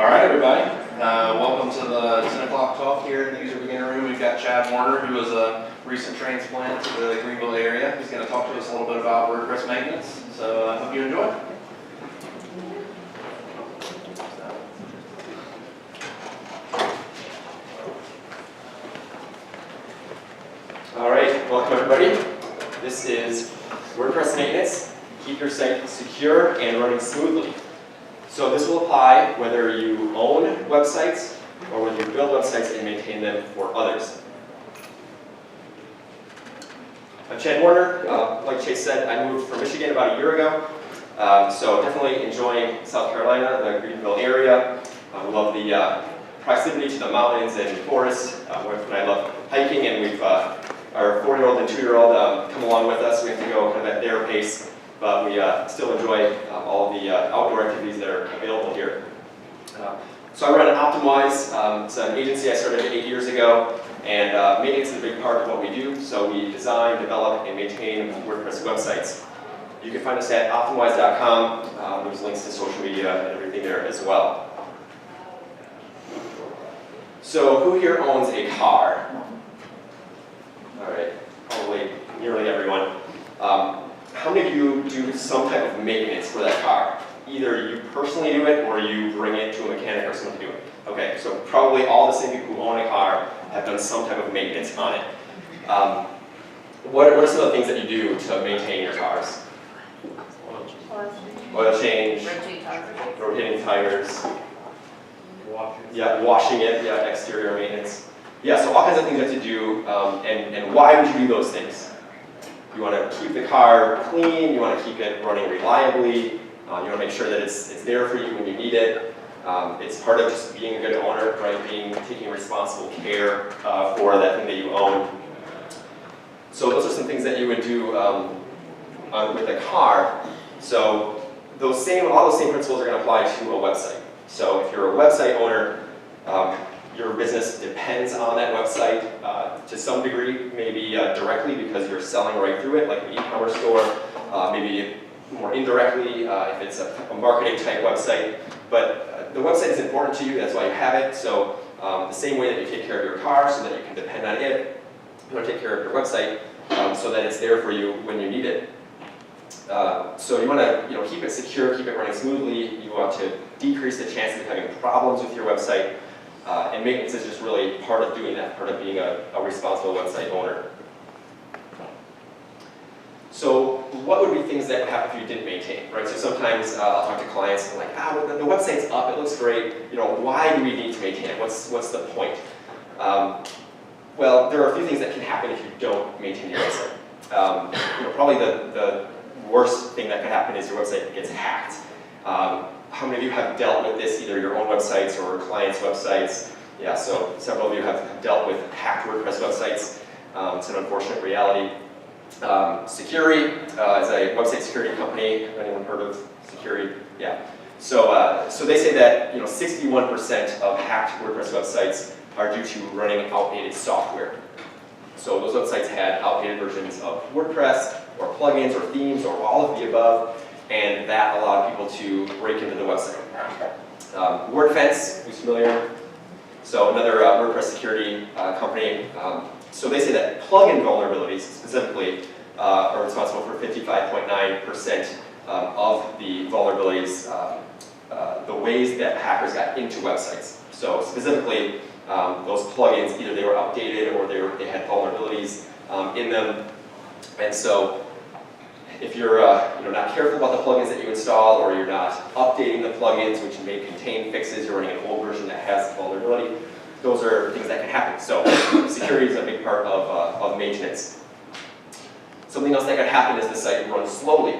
All right, everybody. Welcome to the 10 o'clock talk here in the user beginner room. We've got Chad Warner, who is a recent transplant to the Greenville area. He's going to talk to us a little bit about WordPress maintenance. So I hope you enjoy. All right, welcome everybody. This is WordPress maintenance. Keep your site secure and running smoothly. So this will apply whether you own websites or whether you build websites and maintain them for others. I'm Chad Warner. Like Chase said, I moved from Michigan about a year ago. So definitely enjoying South Carolina, the Greenville area. We love the proximity to the mountains and forests. When I love hiking, and we've our 4-year-old and 2-year-old come along with us. We have to go kind of at their pace, but we still enjoy all the outdoor activities that are available here. So I run Optimize. It's an agency I started 8 years ago, and maintenance is a big part of what we do. So we design, develop, and maintain WordPress websites. You can find us at optimize.com. There's links to social media and everything there as well. So who here owns a car? All right, probably nearly everyone. How many of you do some type of maintenance for that car? Either you personally do it or you bring it to a mechanic or someone to do it. Okay, so probably all the same people who own a car have done some type of maintenance on it. What are some of the things that you do to maintain your cars? Oil change, rotating tires, washing it, exterior maintenance. Yeah, so all kinds of things you have to do, and why would you do those things? You want to keep the car clean, you want to keep it running reliably, you want to make sure that it's there for you when you need it. It's part of just being a good owner, right? Taking responsible care for that thing that you own. So those are some things that you would do with a car. So all those same principles are going to apply to a website. So if you're a website owner, your business depends on that website to some degree, maybe directly because you're selling right through it, like an e-commerce store, maybe more indirectly if it's a marketing type website. But the website is important to you, that's why you have it. So the same way that you take care of your car so that you can depend on it, you want to take care of your website so that it's there for you when you need it. So you want to keep it secure, keep it running smoothly. You want to decrease the chances of having problems with your website. And maintenance is just really part of doing that, part of being a responsible website owner. So what would be things that would happen if you didn't maintain, right? So sometimes I'll talk to clients and like, the website's up, it looks great. Why do we need to maintain it? What's the point? Well, there are a few things that can happen if you don't maintain your website. Probably the worst thing that could happen is your website gets hacked. How many of you have dealt with this, either your own websites or clients' websites? Yeah, so several of you have dealt with hacked WordPress websites. It's an unfortunate reality. Security is a website security company. Have anyone heard of Security? Yeah. So they say that 61% of hacked WordPress websites are due to running outdated software. So those websites had outdated versions of WordPress or plugins or themes or all of the above. And that allowed people to break into the website. WordFence, who's familiar? So another WordPress security company. So they say that plugin vulnerabilities specifically are responsible for 55.9% of the vulnerabilities, the ways that hackers got into websites. So specifically, those plugins, either they were outdated or they had vulnerabilities in them. And so if you're not careful about the plugins that you install, or you're not updating the plugins, which may contain fixes, you're running an old version that has vulnerability, those are things that can happen. So security is a big part of maintenance. Something else that can happen is the site runs slowly.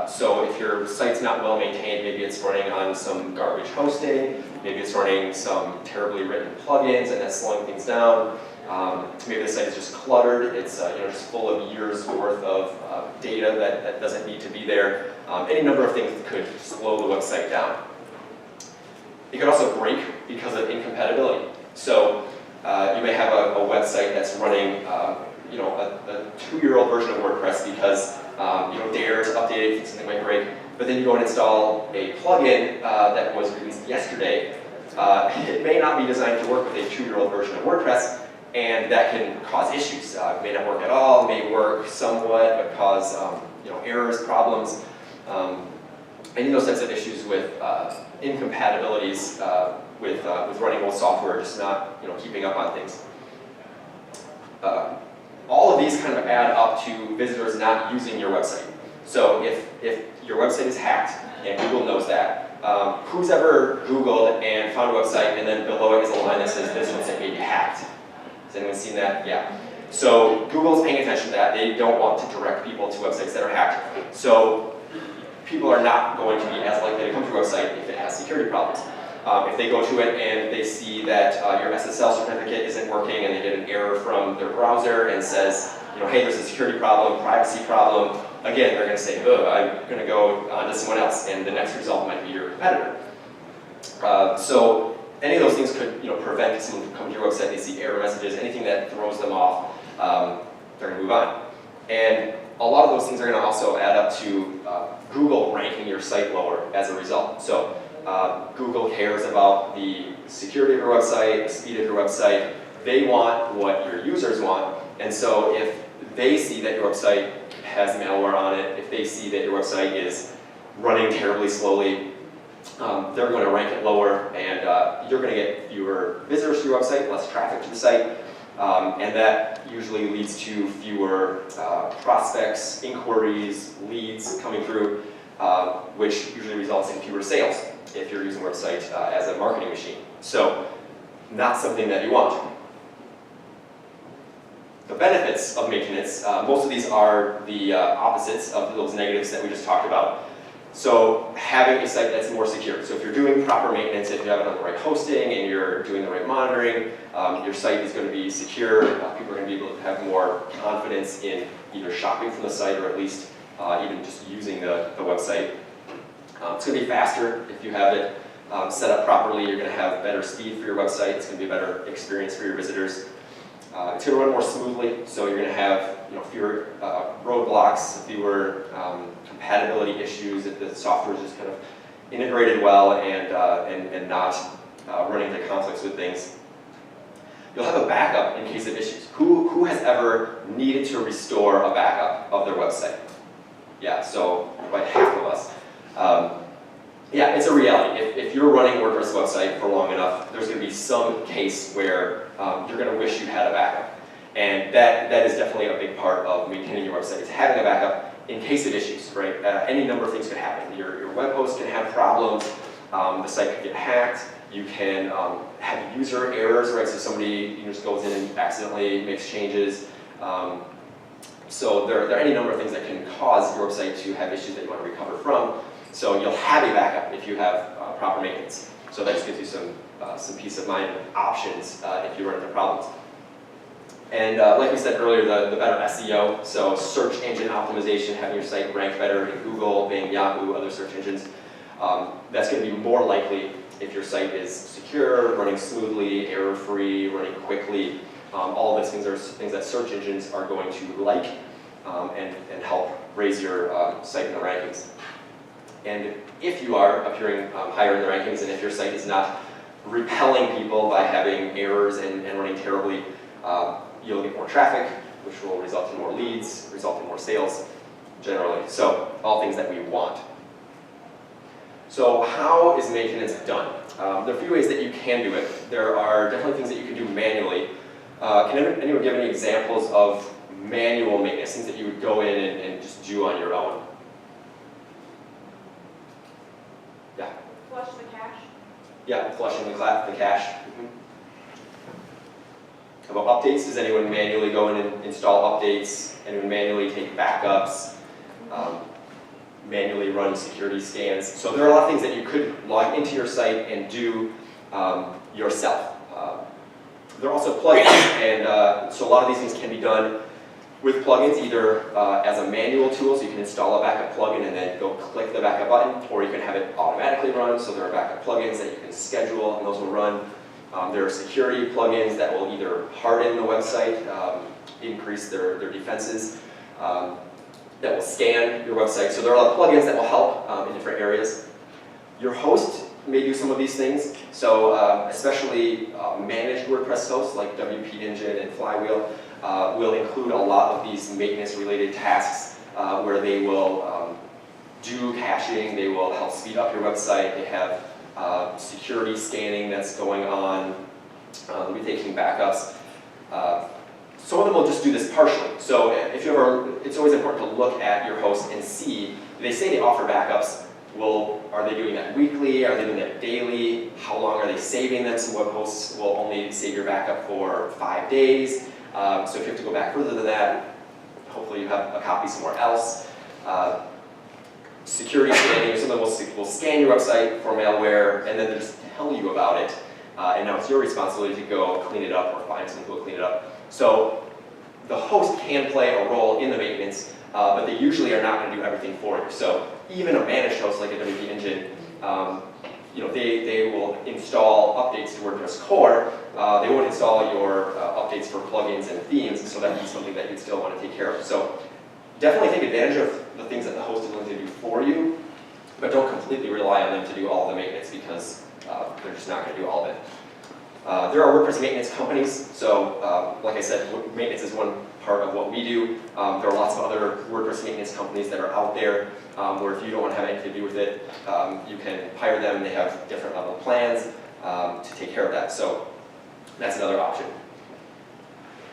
So if your site's not well maintained, maybe it's running on some garbage hosting, maybe it's running some terribly written plugins and that's slowing things down. Maybe the site is just cluttered, it's just full of years worth of data that doesn't need to be there. Any number of things could slow the website down. It could also break because of incompatibility. So you may have a website that's running a 2-year-old version of WordPress because you don't dare to update it, think something might break, but then you go and install a plugin that was released yesterday it may not be designed to work with a 2-year-old version of WordPress, and that can cause issues. It may not work at all, may work somewhat, but cause errors, problems, any of those types of issues with incompatibilities with running old software, just not keeping up on things. All of these kind of add up to visitors not using your website. So if your website is hacked, and Google knows that, who's ever Googled and found a website and then below it is a line that says this website may be hacked? Has anyone seen that? Yeah. So Google's paying attention to that. They don't want to direct people to websites that are hacked. So people are not going to be as likely to come to your website if it has security problems. If they go to it and they see that your SSL certificate isn't working and they get an error from their browser and says, hey, there's a security problem, privacy problem, again, they're going to say, I'm going to go on to someone else, and the next result might be your competitor. So any of those things could prevent someone from coming to your website. They see error messages, anything that throws them off, they're going to move on. And a lot of those things are going to also add up to Google ranking your site lower as a result. So Google cares about the security of your website, the speed of your website. They want what your users want. And so if they see that your website has malware on it, if they see that your website is running terribly slowly, they're going to rank it lower, and you're going to get fewer visitors to your website, less traffic to the site, and that usually leads to fewer prospects, inquiries, leads coming through, which usually results in fewer sales if you're using a website as a marketing machine. So, not something that you want. The benefits of maintenance, most of these are the opposites of those negatives that we just talked about. So having a site that's more secure. So if you're doing proper maintenance, if you have it on the right hosting and you're doing the right monitoring, your site is going to be secure. People are going to be able to have more confidence in either shopping from the site or at least even just using the website. It's going to be faster if you have it set up properly. You're going to have better speed for your website. It's going to be a better experience for your visitors. It's going to run more smoothly, so you're going to have fewer roadblocks, fewer compatibility issues if the software is just kind of integrated well and not running into conflicts with things. You'll have a backup in case of issues. Who has ever needed to restore a backup of their website? Yeah, so about half of us. Yeah, it's a reality. If you're running a WordPress website for long enough, there's going to be some case where you're going to wish you had a backup. And that is definitely a big part of maintaining your website, is having a backup in case of issues, right? Any number of things could happen. Your web host can have problems, the site could get hacked, you can have user errors, right? So somebody just goes in and accidentally makes changes. So there are any number of things that can cause your website to have issues that you want to recover from. So you'll have a backup if you have proper maintenance. So that just gives you some peace of mind of options if you run into problems. And like we said earlier, the better SEO, so search engine optimization, having your site rank better in Google, Bing, Yahoo, other search engines. That's going to be more likely if your site is secure, running smoothly, error-free, running quickly. All of those things are things that search engines are going to like and help raise your site in the rankings. And if you are appearing higher in the rankings, and if your site is not repelling people by having errors and running terribly, you'll get more traffic, which will result in more leads, result in more sales, generally. So, all things that we want. So, how is maintenance done? There are a few ways that you can do it. There are definitely things that you can do manually. Can anyone give any examples of manual maintenance, things that you would go in and just do on your own? Yeah? Flush the cache. Yeah, flushing the cache. About updates, does anyone manually go in and install updates? Anyone manually take backups? Manually run security scans? So there are a lot of things that you could log into your site and do yourself. There are also plugins, and so a lot of these things can be done with plugins, either as a manual tool, so you can install a backup plugin and then go click the backup button, or you can have it automatically run, so there are backup plugins that you can schedule, and those will run. There are security plugins that will either harden the website, increase their defenses, that will scan your website. So there are a lot of plugins that will help in different areas. Your host may do some of these things. So especially managed WordPress hosts like WP Engine and Flywheel will include a lot of these maintenance-related tasks where they will do caching, they will help speed up your website, they have security scanning that's going on, they'll be taking backups. Some of them will just do this partially. So if you ever, it's always important to look at your host and see, they say they offer backups. Well, are they doing that weekly? Are they doing that daily? How long are they saving them? Some web hosts will only save your backup for 5 days. So if you have to go back further than that, hopefully you have a copy somewhere else. Security scanning, some of them will scan your website for malware and then they'll just tell you about it. And now it's your responsibility to go clean it up or find someone who will clean it up. So the host can play a role in the maintenance, but they usually are not going to do everything for you. So even a managed host like a WP Engine, they will install updates to WordPress core. They won't install your updates for plugins and themes, so that is something that you'd still want to take care of. So definitely take advantage of the things that the host is willing to do for you, but don't completely rely on them to do all the maintenance because they're just not going to do all of it. There are WordPress maintenance companies, so like I said, maintenance is one part of what we do. There are lots of other WordPress maintenance companies that are out there where if you don't want to have anything to do with it, you can hire them. They have different level plans to take care of that. So that's another option.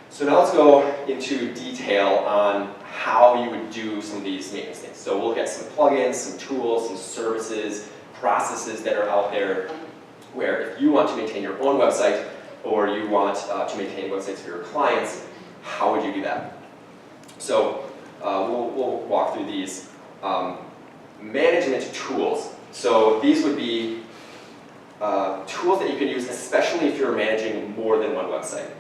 So now let's go into detail on how you would do some of these maintenance things. So we'll look at some plugins, some tools, some services, processes that are out there where if you want to maintain your own website or you want to maintain websites for your clients, how would you do that? So we'll walk through these. Management tools. So these would be tools that you can use, especially if you're managing more than one website.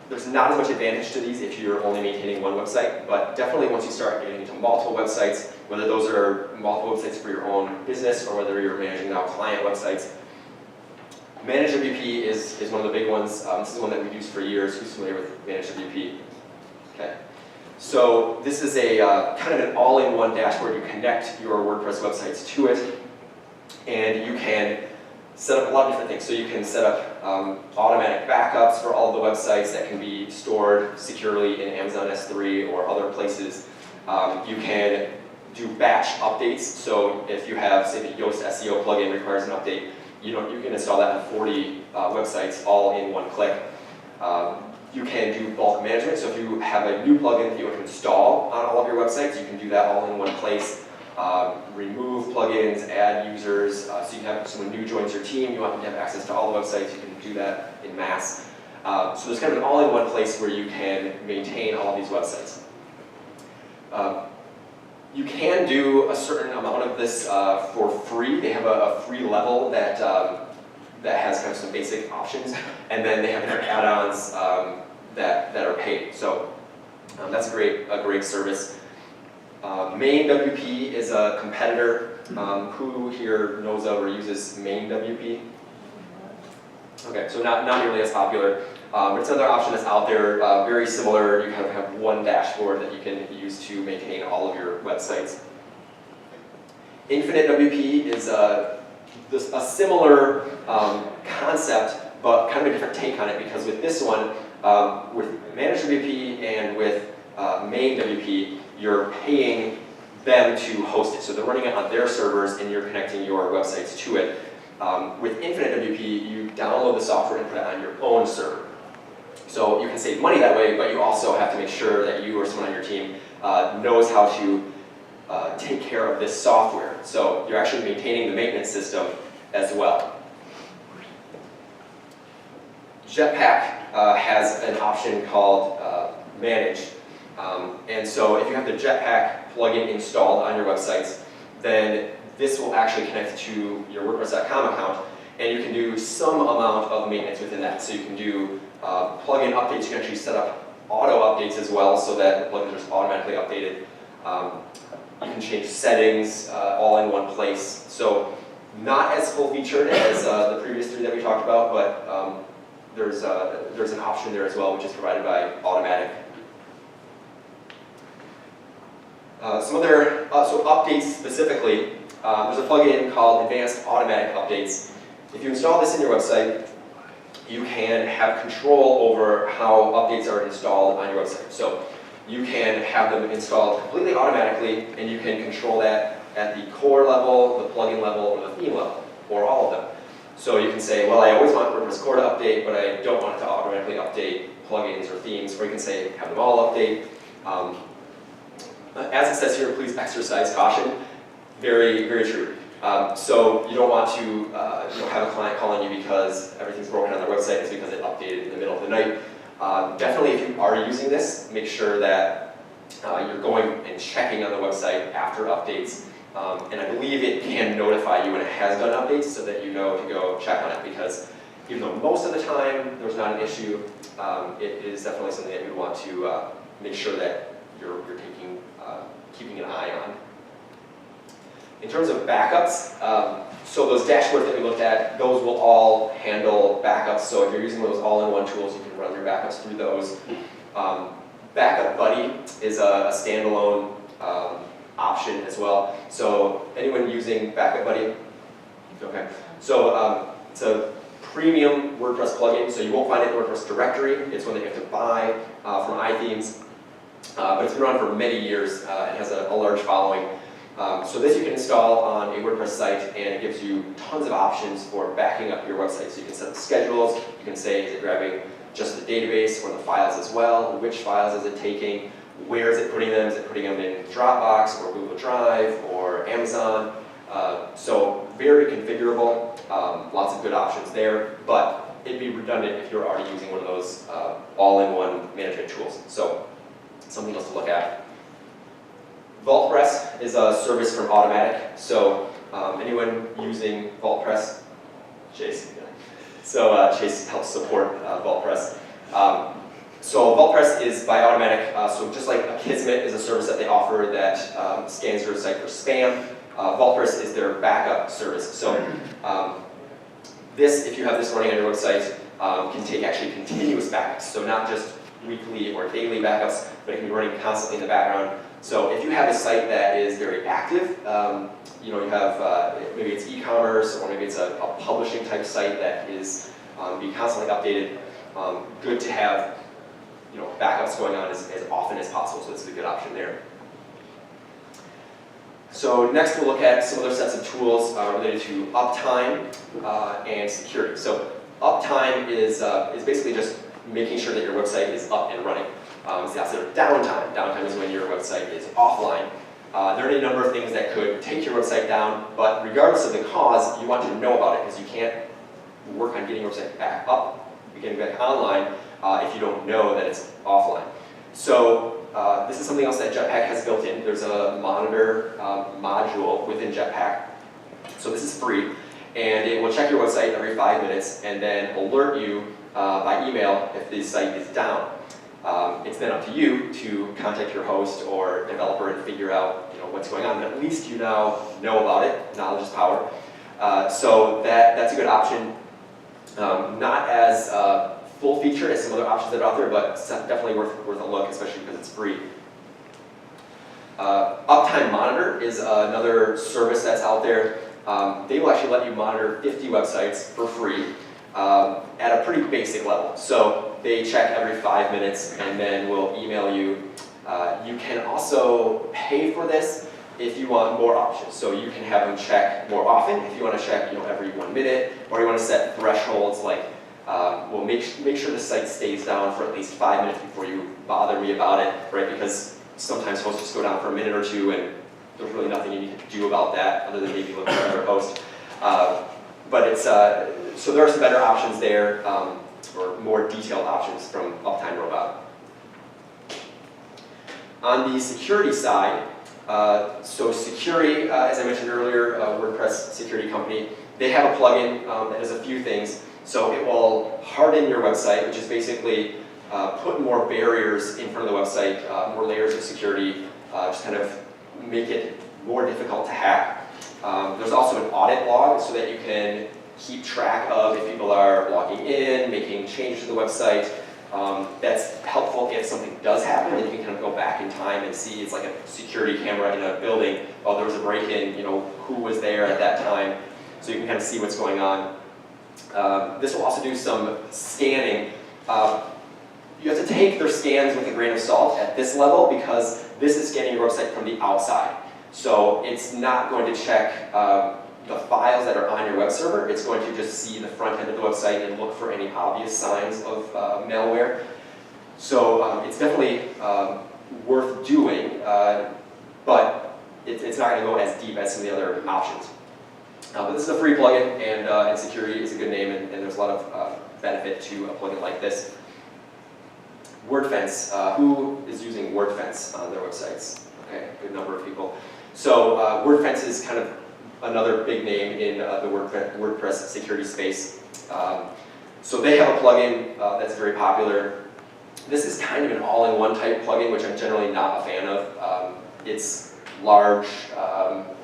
There's not as much advantage to these if you're only maintaining one website, but definitely once you start getting into multiple websites, whether those are multiple websites for your own business or whether you're managing now client websites, Managed WP is one of the big ones. This is one that we've used for years. Who's familiar with Managed WP? Okay. So this is a kind of an all-in-one dashboard. You connect your WordPress websites to it, and you can set up a lot of different things. So you can set up automatic backups for all the websites that can be stored securely in Amazon S3 or other places. You can do batch updates. So if you have, say, the Yoast SEO plugin requires an update, you can install that on 40 websites all in one click. You can do bulk management. So if you have a new plugin that you want to install on all of your websites, you can do that all in one place. Remove plugins, add users. So you can have someone new joins your team, you want them to have access to all the websites, you can do that in mass. So there's kind of an all-in-one place where you can maintain all of these websites. You can do a certain amount of this for free. They have a free level that has kind of some basic options, and then they have different add-ons that are paid. So that's a great service. Main WP is a competitor. Who here knows of or uses Main WP? Okay, so not nearly as popular. But it's another option that's out there, very similar. You kind of have one dashboard that you can use to maintain all of your websites. Infinite WP is a similar concept, but kind of a different take on it, because with this one, with Managed WP and with Main WP, you're paying them to host it. So they're running it on their servers and you're connecting your websites to it. With Infinite WP, you download the software and put it on your own server. So you can save money that way, but you also have to make sure that you or someone on your team knows how to take care of this software. So you're actually maintaining the maintenance system as well. Jetpack has an option called Manage. And so if you have the Jetpack plugin installed on your websites, then this will actually connect to your WordPress.com account, and you can do some amount of maintenance within that. So you can do plugin updates. You can actually set up auto updates as well, so that the plugins are just automatically updated. You can change settings all in one place. So not as full-featured as the previous three that we talked about, but there's an option there as well, which is provided by Automatic. Some other, so updates specifically, there's a plugin called Advanced Automatic Updates. If you install this in your website, you can have control over how updates are installed on your website. So you can have them installed completely automatically, and you can control that at the core level, the plugin level, or the theme level, or all of them. So you can say, well, I always want WordPress core to update, but I don't want it to automatically update plugins or themes, or you can say, have them all update. As it says here, please exercise caution. Very, very true. So you don't want to have a client calling you because everything's broken on their website. It's because it updated in the middle of the night. Definitely, if you are using this, make sure that you're going and checking on the website after updates. And I believe it can notify you when it has done updates so that you know to go check on it, because even though most of the time there's not an issue, it is definitely something that you want to make sure that you're keeping an eye on. In terms of backups, so those dashboards that we looked at, those will all handle backups. So if you're using those all-in-one tools, you can run your backups through those. Backup Buddy is a standalone option as well. So anyone using Backup Buddy? Okay. So it's a premium WordPress plugin, so you won't find it in the WordPress directory. It's one that you have to buy from iThemes. But it's been around for many years and has a large following. So this you can install on a WordPress site, and it gives you tons of options for backing up your website. So you can set up schedules. You can say, is it grabbing just the database or the files as well? Which files is it taking? Where is it putting them? Is it putting them in Dropbox or Google Drive or Amazon? So very configurable, lots of good options there, but it'd be redundant if you're already using one of those all-in-one management tools. So something else to look at. WordPress is a service from Automatic. So anyone using WordPress? Chase. So Chase helps support WordPress. So WordPress is by Automatic. So just like Akismet is a service that they offer that scans your site for spam, WordPress is their backup service. So this, if you have this running on your website, can take actually continuous backups. So not just weekly or daily backups, but it can be running constantly in the background. So if you have a site that is very active, you have maybe it's e-commerce, or maybe it's a publishing type site that is being constantly updated, good to have backups going on as often as possible. So this is a good option there. So next we'll look at some other sets of tools related to uptime and security. So uptime is basically just making sure that your website is up and running. It's the opposite of downtime. Downtime is when your website is offline. There are any number of things that could take your website down, but regardless of the cause, you want to know about it, because you can't work on getting your website back up, getting back online, if you don't know that it's offline. So this is something else that Jetpack has built in. There's a monitor module within Jetpack. So this is free, and it will check your website every 5 minutes and then alert you by email if the site is down. It's then up to you to contact your host or developer and figure out what's going on. But at least you now know about it. Knowledge is power. So that's a good option. Not as full featured as some other options that are out there, but it's definitely worth a look, especially because it's free. Uptime Monitor is another service that's out there. They will actually let you monitor 50 websites for free at a pretty basic level. So they check every 5 minutes and then will email you. You can also pay for this if you want more options. So you can have them check more often if you want to check every 1 minute, or you want to set thresholds like, well, make sure the site stays down for at least 5 minutes before you bother me about it, right? Because sometimes hosts just go down for a minute or two and there's really nothing you need to do about that other than maybe look for another host. But it's, so there are some better options there, or more detailed options from Uptime Robot. On the security side, so Security, as I mentioned earlier, WordPress security company, they have a plugin that does a few things. So it will harden your website, which is basically put more barriers in front of the website, more layers of security, just kind of make it more difficult to hack. There's also an audit log so that you can keep track of if people are logging in, making changes to the website, That's helpful if something does happen, and you can kind of go back in time and see. It's like a security camera in a building. Oh, there was a break-in, who was there at that time, so you can kind of see what's going on. This will also do some scanning. You have to take their scans with a grain of salt at this level because this is scanning your website from the outside. So it's not going to check the files that are on your web server. It's going to just see the front end of the website and look for any obvious signs of malware. So it's definitely worth doing, but it's not going to go as deep as some of the other options. But this is a free plugin, and security is a good name, and there's a lot of benefit to a plugin like this. WordFence. Who is using WordFence on their websites? Okay, a good number of people. So WordFence is kind of another big name in the WordPress security space. So they have a plugin that's very popular. This is kind of an all-in-one type plugin, which I'm generally not a fan of. It's large,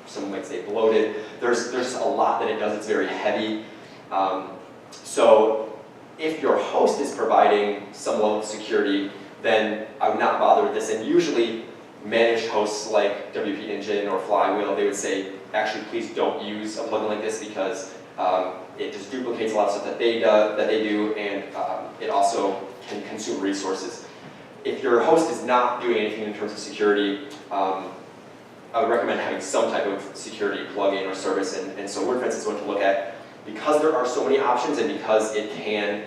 some might say bloated. There's a lot that it does. It's very heavy. So if your host is providing some level of security, then I would not bother with this. And usually managed hosts like WP Engine or Flywheel, they would say, actually, please don't use a plugin like this because it just duplicates a lot of stuff that they do, and it also can consume resources. If your host is not doing anything in terms of security, I would recommend having some type of security plugin or service, and so WordPress is one to look at because there are so many options and because it can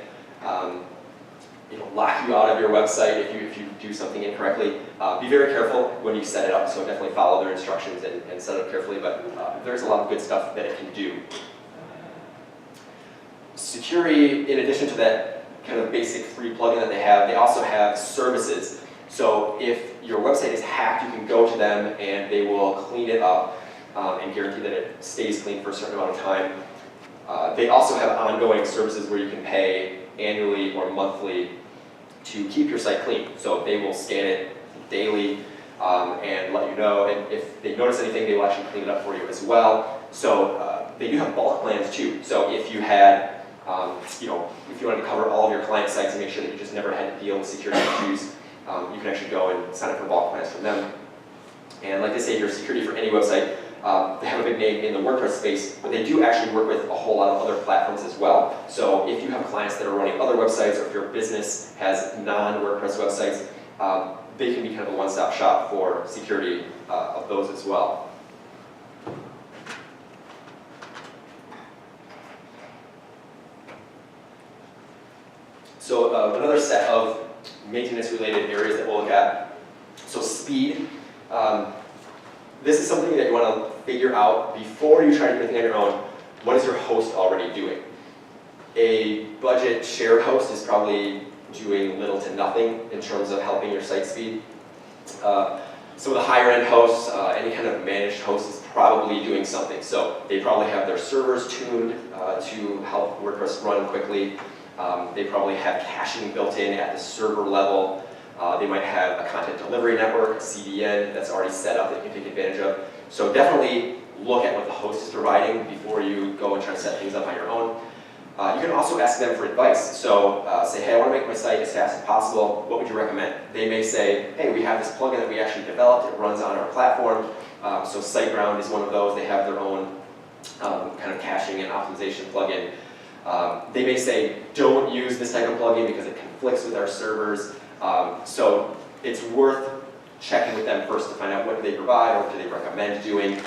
lock you out of your website if you do something incorrectly. Be very careful when you set it up, so definitely follow their instructions and set it up carefully, but there's a lot of good stuff that it can do. Security, in addition to that kind of basic free plugin that they also have services. So if your website is hacked, you can go to them and they will clean it up and guarantee that it stays clean for a certain amount of time. They also have ongoing services where you can pay annually or monthly to keep your site clean. So they will scan it daily and let you know, and if they notice anything, they will actually clean it up for you as well. So they do have bulk plans too. So if you had, if you wanted to cover all of your client sites and make sure that you just never had to deal with security issues, you can actually go and sign up for bulk plans from them. And like they say here, security for any website. They have a big name in the WordPress space, but they do actually work with a whole lot of other platforms as well. So if you have clients that are running other websites, or if your business has non-WordPress websites, they can be kind of a one-stop shop for security of those as well. So another set of maintenance-related areas that we'll look at. So speed. This is something that you want to figure out before you try to do anything on your own. What is your host already doing? A budget shared host is probably doing little to nothing in terms of helping your site speed. Some of the higher end hosts, any kind of managed host is probably doing something. So they probably have their servers tuned to help WordPress run quickly. They probably have caching built in at the server level. They might have a content delivery network, a CDN that's already set up that you can take advantage of. So definitely look at what the host is providing before you go and try to set things up on your own. You can also ask them for advice. So say, hey, I want to make my site as fast as possible. What would you recommend? They may say, hey, we have this plugin that we actually developed. It runs on our platform. So SiteGround is one of those. They have their own kind of caching and optimization plugin. They may say, don't use this type of plugin because it conflicts with our servers. So it's worth checking with them first to find out what do they provide or what do they recommend doing.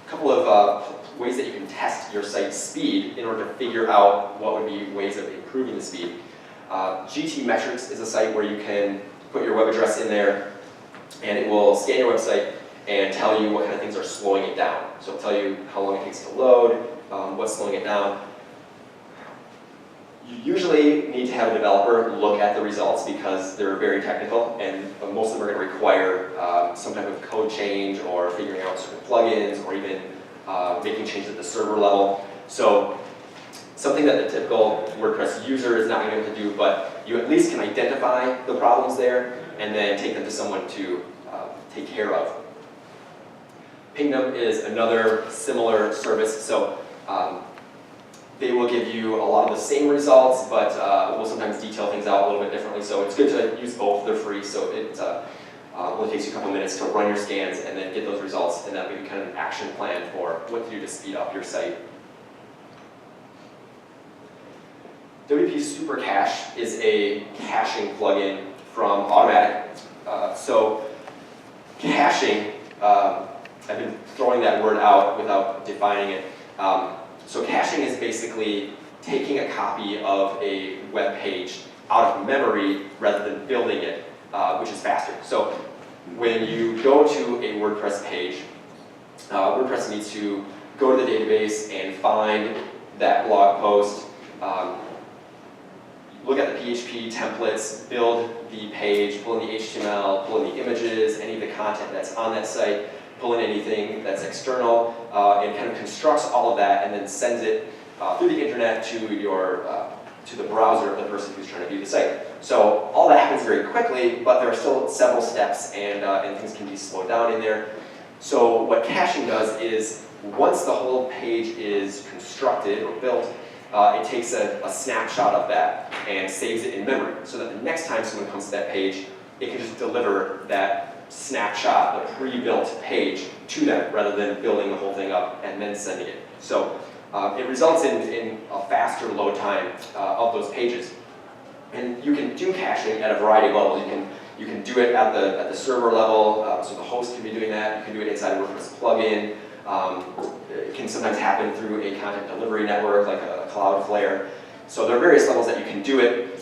A couple of ways that you can test your site's speed in order to figure out what would be ways of improving the speed. GT Metrics is a site where you can put your web address in there and it will scan your website and tell you what kind of things are slowing it down. So it'll tell you how long it takes to load, what's slowing it down. You usually need to have a developer look at the results because they're very technical and most of them are going to require some type of code change or figuring out certain plugins or even making changes at the server level. So something that the typical WordPress user is not going to be able to do, but you at least can identify the problems there and then take them to someone to take care of. Pingdom is another similar service. So They will give you a lot of the same results, but will sometimes detail things out a little bit differently. So it's good to use both. They're free, so it only takes you a couple minutes to run your scans and then get those results, and that will be kind of an action plan for what to do to speed up your site. WP Super Cache is a caching plugin from Automatic. So caching, I've been throwing that word out without defining it. So caching is basically taking a copy of a web page out of memory rather than building it, which is faster. So when you go to a WordPress page, WordPress needs to go to the database and find that blog post, look at the PHP templates, build the page, pull in the HTML, pull in the images, any of the content that's on that site, pull in anything that's external, and kind of constructs all of that and then sends it through the internet to the browser of the person who's trying to view the site. So all that happens very quickly, but there are still several steps, and things can be slowed down in there. So what caching does is, once the whole page is constructed or built, it takes a snapshot of that and saves it in memory, so that the next time someone comes to that page, it can just deliver that snapshot, the pre-built page, to them, rather than building the whole thing up and then sending it. So it results in a faster load time of those pages. And you can do caching at a variety of levels. You can do it at the server level, so the host can be doing that. You can do it inside a WordPress plugin. It can sometimes happen through a content delivery network like a Cloudflare. So there are various levels that you can do it.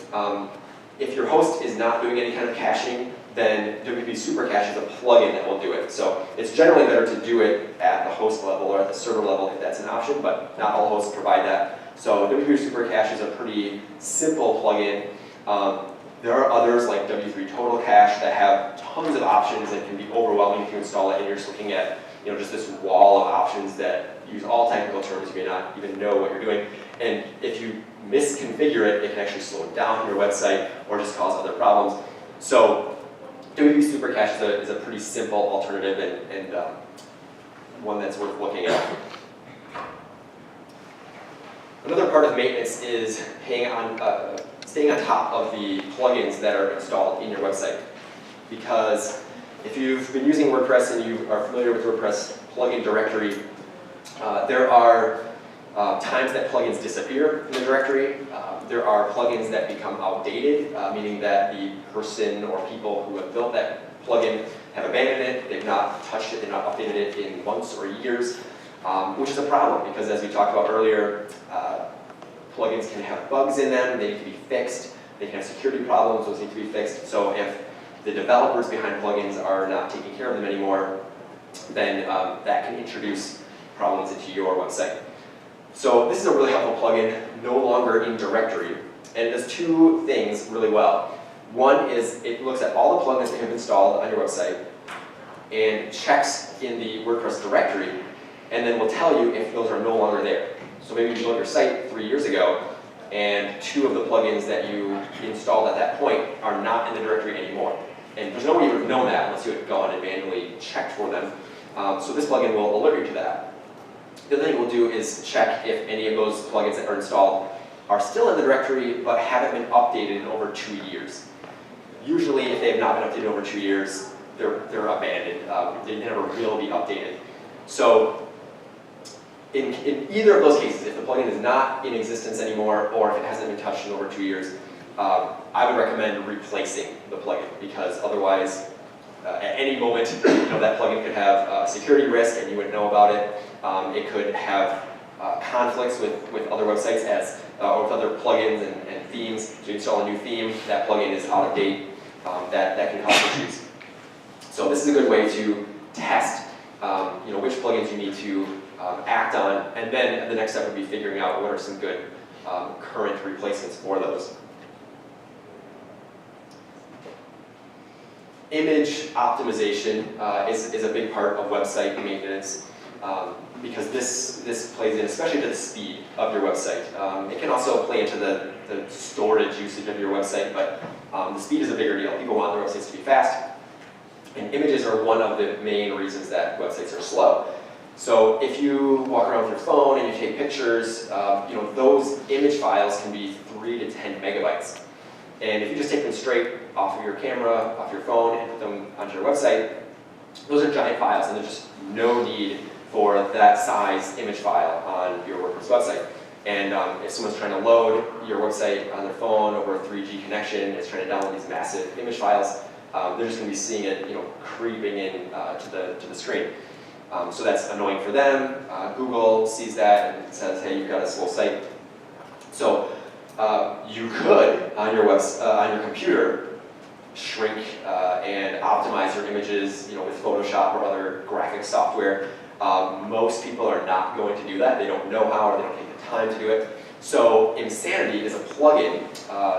If your host is not doing any kind of caching, then WP Super Cache is a plugin that will do it. So it's generally better to do it at the host level or at the server level if that's an option, but not all hosts provide that. So WP Super Cache is a pretty simple plugin. There are others like W3 Total Cache that have tons of options and can be overwhelming if you install it and you're just looking at just this wall of options that use all technical terms. You may not even know what you're doing. And if you misconfigure it, it can actually slow down your website or just cause other problems. So WP Super Cache is a pretty simple alternative and one that's worth looking at. Another part of maintenance is staying on top of the plugins that are installed in your website. Because if you've been using WordPress and you are familiar with WordPress plugin directory, there are times that plugins disappear in the directory. There are plugins that become outdated, meaning that the person or people who have built that plugin have abandoned it, they've not touched it, they've not updated it in months or years, which is a problem because, as we talked about earlier, plugins can have bugs in them, they need to be fixed, they can have security problems, those need to be fixed. So if the developers behind plugins are not taking care of them anymore, then that can introduce problems into your website. So this is a really helpful plugin, no longer in directory, and it does two things really well. One is it looks at all the plugins that you have installed on your website and checks in the WordPress directory, and then will tell you if those are no longer there. So maybe you built your site 3 years ago, and two of the plugins that you installed at that point are not in the directory anymore. And there's no way you would have known that unless you had gone and manually checked for them. So this plugin will alert you to that. The other thing we'll do is check if any of those plugins that are installed are still in the directory but haven't been updated in over 2 years. Usually, if they have not been updated over 2 years, they're abandoned. They never will be updated. So in either of those cases, if the plugin is not in existence anymore or if it hasn't been touched in over 2 years, I would recommend replacing the plugin, because otherwise, at any moment, that plugin could have a security risk and you wouldn't know about it. It could have conflicts with other websites or with other plugins and themes. So you install a new theme, that plugin is out of date, that can cause issues. So this is a good way to test which plugins you need to act on, and then the next step would be figuring out what are some good current replacements for those. Image optimization is a big part of website maintenance because this plays in especially to the speed of your website. It can also play into the storage usage of your website, but the speed is a bigger deal. People want their websites to be fast, and images are one of the main reasons that websites are slow. So if you walk around with your phone and you take pictures, those image files can be 3 to 10 megabytes. And if you just take them straight off of your camera, off your phone, and put them onto your website, those are giant files, and there's just no need for that size image file on your WordPress website. And if someone's trying to load your website on their phone over a 3G connection, is trying to download these massive image files, they're just going to be seeing it, creeping in to the screen. So that's annoying for them. Google sees that and says, "Hey, you've got a slow site." So you could on your computer shrink and optimize your images, with Photoshop or other graphic software. Most people are not going to do that. They don't know how, or they don't take the time to do it. So Insanity is a plugin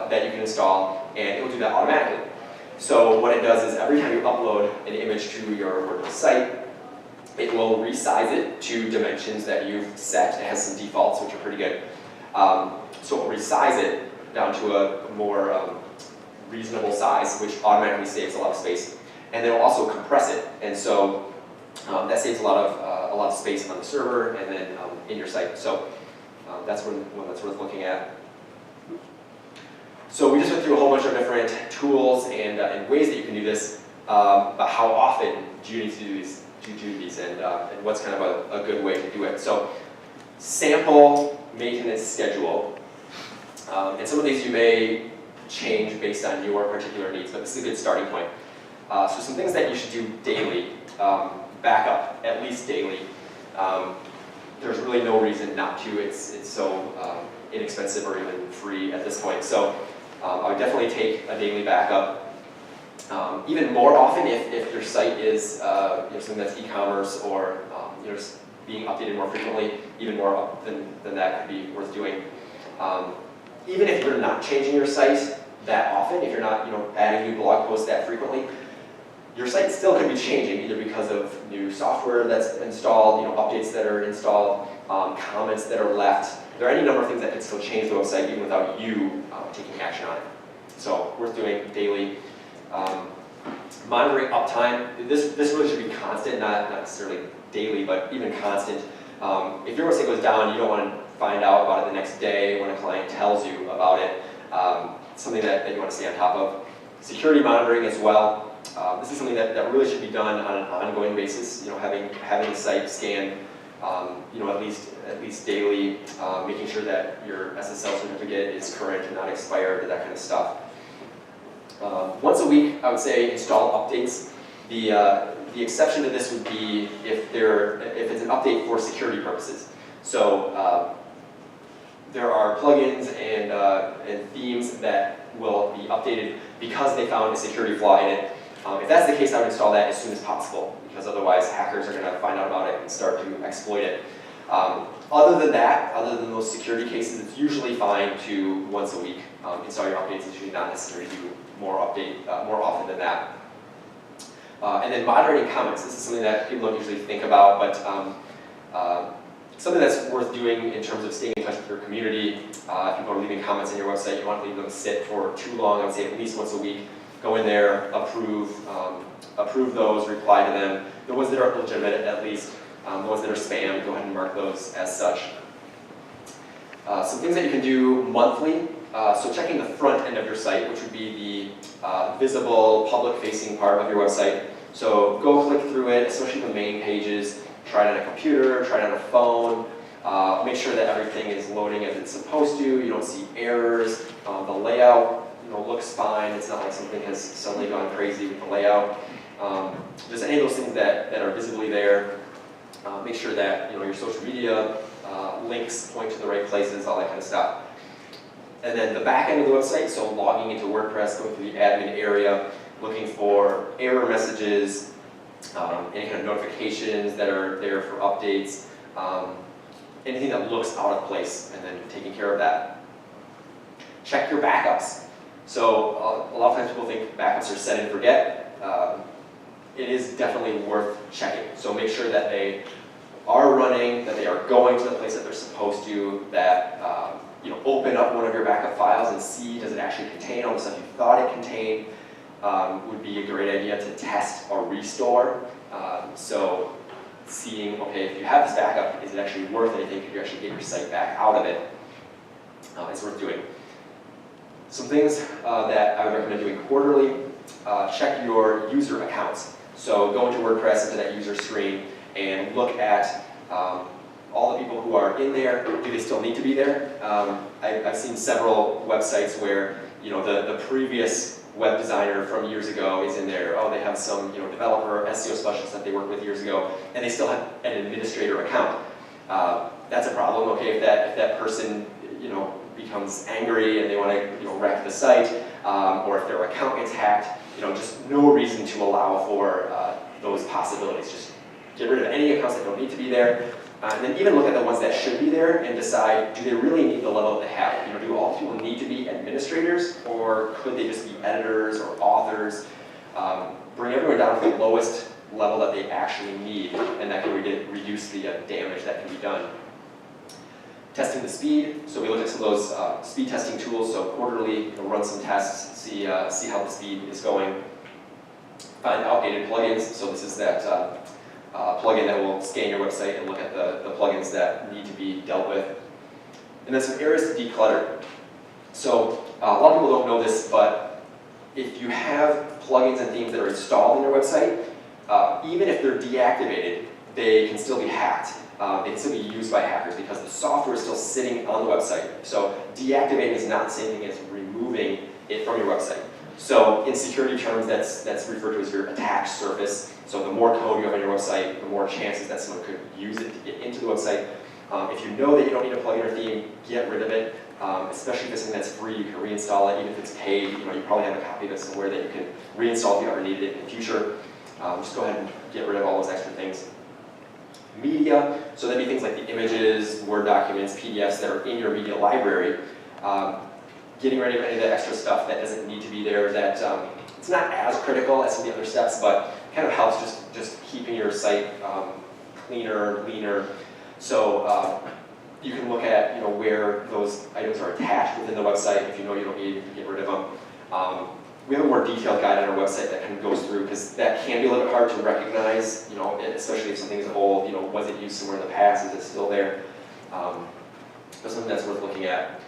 that you can install, and it will do that automatically. So what it does is every time you upload an image to your WordPress site, it will resize it to dimensions that you've set. It has some defaults, which are pretty good. So it will resize it down to a more reasonable size, which automatically saves a lot of space. And then it will also compress it, and so that saves a lot of space on the server and then in your site. So that's one that's worth looking at. So we just went through a whole bunch of different tools and ways that you can do this, but how often do you need to do these, and what's kind of a good way to do it. So sample maintenance schedule, and some of these you may change based on your particular needs, but this is a good starting point. So some things that you should do daily, backup at least daily. There's really no reason not to. It's so inexpensive or even free at this point. So I would definitely take a daily backup. Even more often if your site is something that's e-commerce or just being updated more frequently, even more often than that could be worth doing. Even if you're not changing your site that often, if you're not adding new blog posts that frequently, your site still could be changing either because of new software that's installed, updates that are installed, comments that are left. There are any number of things that can still change the website even without you taking action on it. So worth doing daily. Monitoring uptime. This really should be constant, not necessarily daily, but even constant. If your website goes down, you don't want to find out about it the next day when a client tells you about it. Something that you want to stay on top of. Security monitoring as well. This is something that really should be done on an ongoing basis. Having the site scanned, at least daily, making sure that your SSL certificate is current and not expired, that kind of stuff. Once a week, I would say install updates. The exception to this would be if it's an update for security purposes. So there are plugins and themes that will be updated because they found a security flaw in it. If that's the case, I would install that as soon as possible, because otherwise hackers are going to find out about it and start to exploit it. Other than that, other than those security cases, it's usually fine to once a week install your updates. It's usually not necessary to do more often than that. And then moderating comments. This is something that people don't usually think about, but something that's worth doing in terms of staying in touch with your community. If people are leaving comments on your website, you don't want to leave them sit for too long. I would say at least once a week. Go in there, approve those, reply to them. The ones that are legitimate, at least. The ones that are spam, go ahead and mark those as such. Some things that you can do monthly. So checking the front end of your site, which would be the visible, public-facing part of your website. So go click through it, especially the main pages. Try it on a computer, try it on a phone. Make sure that everything is loading as it's supposed to. You don't see errors. The layout looks fine. It's not like something has suddenly gone crazy with the layout. Just any of those things that are visibly there. Make sure that your social media links point to the right places, all that kind of stuff. And then the back end of the website, so logging into WordPress, going through the admin area, looking for error messages, any kind of notifications that are there for updates, anything that looks out of place, and then taking care of that. Check your backups. So a lot of times people think backups are set and forget. It is definitely worth checking. So make sure that they are running, that they are going to the place that they're supposed to, that open up one of your backup files and see, does it actually contain all the stuff you thought it contained. Would be a great idea to test or restore. So seeing, okay, if you have this backup, is it actually worth anything? Could you actually get your site back out of it? It's worth doing. Some things that I would recommend doing quarterly, check your user accounts. So go into WordPress, into that user screen, and look at all the people who are in there. Do they still need to be there? I've seen several websites where the previous web designer from years ago is in there. Oh, they have some developer, SEO specialist that they worked with years ago, and they still have an administrator account. That's a problem. Okay, if that person becomes angry and they want to wreck the site, or if their account gets hacked, just no reason to allow for those possibilities. Just get rid of any accounts that don't need to be there. And then even look at the ones that should be there and decide, do they really need the level that they have? Do all people need to be administrators, or could they just be editors or authors? Bring everyone down to the lowest level that they actually need, and that can reduce the damage that can be done. Testing the speed. So we looked at some of those speed testing tools. So quarterly, run some tests, see how the speed is going. Find outdated plugins. So this is that plugin that will scan your website and look at the plugins that need to be dealt with. And then some areas to declutter. So a lot of people don't know this, but if you have plugins and themes that are installed in your website, even if they're deactivated, they can still be hacked. They can still be used by hackers because the software is still sitting on the website. So deactivating is not the same thing as removing it from your website. So in security terms, that's referred to as your attack surface. So the more code you have on your website, the more chances that someone could use it to get into the website. If you know that you don't need a plugin or theme, get rid of it. Especially if it's something that's free, you can reinstall it. Even if it's paid, you probably have a copy of it somewhere that you can reinstall if you ever needed it in the future. Just go ahead and get rid of all those extra things. Media, so that'd be things like the images, Word documents, PDFs that are in your media library. Getting rid of any of that extra stuff that doesn't need to be there, that it's not as critical as some of the other steps, but kind of helps just keeping your site cleaner, leaner. So you can look at where those items are attached within the website. If you know you don't need, you can get rid of them. We have a more detailed guide on our website that kind of goes through, because that can be a little bit hard to recognize, especially if something is old, was it used somewhere in the past, is it still there? That's something that's worth looking at.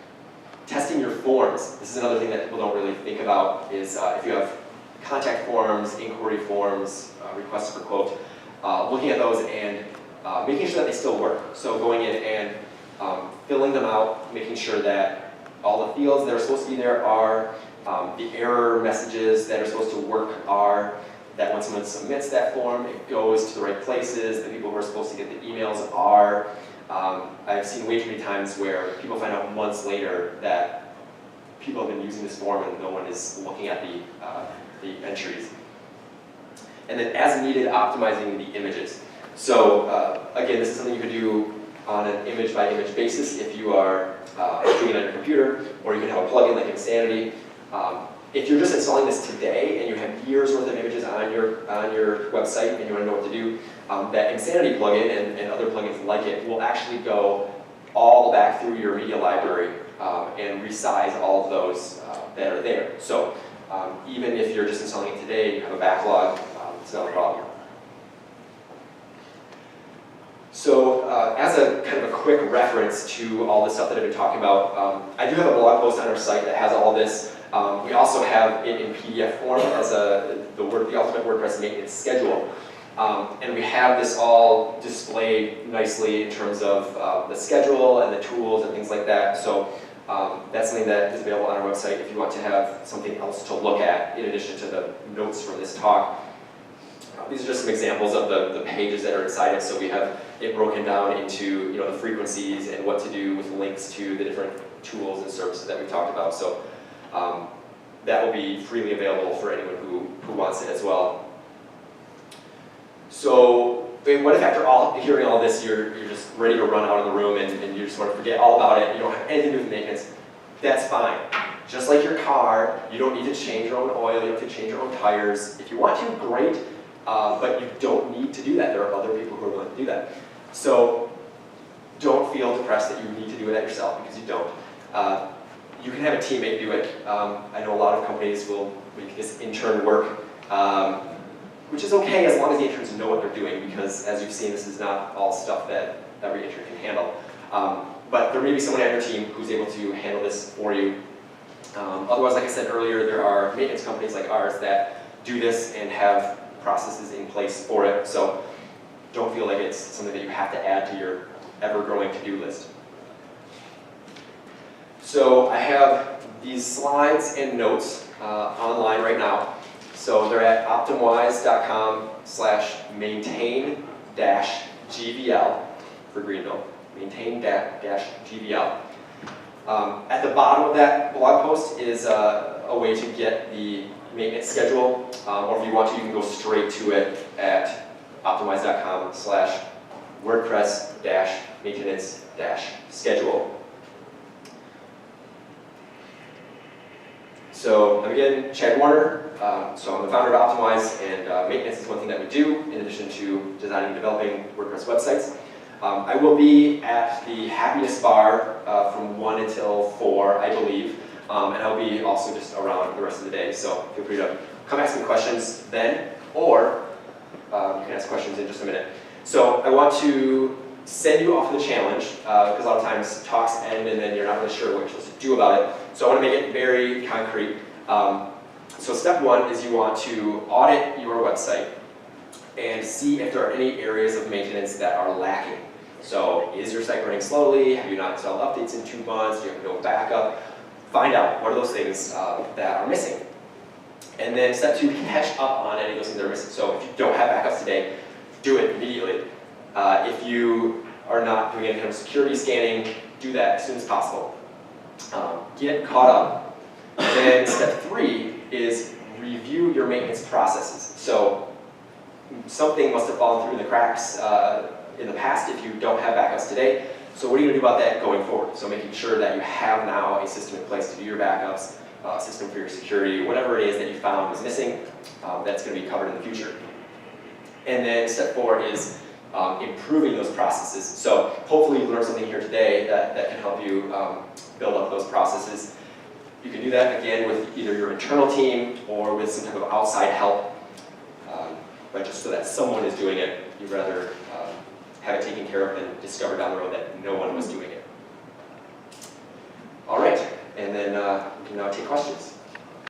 Testing your forms. This is another thing that people don't really think about, is if you have contact forms, inquiry forms, requests for quote, looking at those and making sure that they still work. So going in and filling them out, making sure that all the fields that are supposed to be there are, the error messages that are supposed to work are, that when someone submits that form, it goes to the right places, the people who are supposed to get the emails are. I've seen way too many times where people find out months later that people have been using this form and no one is looking at the entries. And then as needed, optimizing the images. So again, this is something you could do on an image by image basis if you are doing it on your computer, or you can have a plugin like Insanity. If you're just installing this today and you have years worth of images on your website and you want to know what to do, that Insanity plugin and other plugins like it will actually go all back through your media library and resize all of those that are there. So even if you're just installing it today and you have a backlog, it's not a problem. So as a kind of a quick reference to all the stuff that I've been talking about, I do have a blog post on our site that has all this. We also have it in PDF form as the Ultimate WordPress Maintenance Schedule. And we have this all displayed nicely in terms of the schedule and the tools and things like that. So that's something that is available on our website if you want to have something else to look at in addition to the notes from this talk. These are just some examples of the pages that are inside it. So we have it broken down into the frequencies and what to do with links to the different tools and services that we talked about. So that will be freely available for anyone who wants it as well. So what if after hearing all this, you're just ready to run out of the room and you just want to forget all about it, you don't have anything to do with maintenance? That's fine. Just like your car, you don't need to change your own oil, you don't have to change your own tires. If you want to, great, but you don't need to do that. There are other people who are willing to do that. So don't feel depressed that you need to do that yourself, because you don't. You can have a teammate do it. I know a lot of companies will make this intern work, which is okay as long as the intern's to know what they're doing, because as you've seen, this is not all stuff that every intern can handle. But there may be someone on your team who's able to handle this for you. Otherwise, like I said earlier, there are maintenance companies like ours that do this and have processes in place for it. So don't feel like it's something that you have to add to your ever-growing to-do list. So I have these slides and notes online right now. So they're at optimize.com/maintain-GVL for Greenville. Maintain-GVL. At the bottom of that blog post is a way to get the maintenance schedule, or if you want to, you can go straight to it at optimize.com/WordPress-maintenance-schedule. So again, Chad Warner. So I'm the founder of Optimize, and maintenance is one thing that we do in addition to designing and developing WordPress websites. I will be at the Happiness Bar from 1 until 4, I believe, and I'll be also just around the rest of the day. So feel free to come ask me questions then, or you can ask questions in just a minute. So I want to send you off the challenge, because a lot of times talks end and then you're not really sure what you're supposed to do about it. So I want to make it very concrete. So step 1 is you want to audit your website and see if there are any areas of maintenance that are lacking. So is your site running slowly? Have you not installed updates in 2 months? Do you have no backup? Find out what are those things that are missing. And then step 2, catch up on any of those things that are missing. So if you don't have backups today, do it immediately. If you are not doing any kind of security scanning, do that as soon as possible. Get caught up. And then step 3 is review your maintenance processes. So something must have fallen through the cracks in the past if you don't have backups today. So what are you going to do about that going forward? So making sure that you have now a system in place to do your backups, a system for your security, whatever it is that you found was missing, that's going to be covered in the future. And then step 4 is improving those processes. So hopefully you learned something here today that can help you build up those processes. You can do that again with either your internal team or with some type of outside help. But just so that someone is doing it, you'd rather have it taken care of than discover down the road that no one was doing it. All right, and then we can now take questions.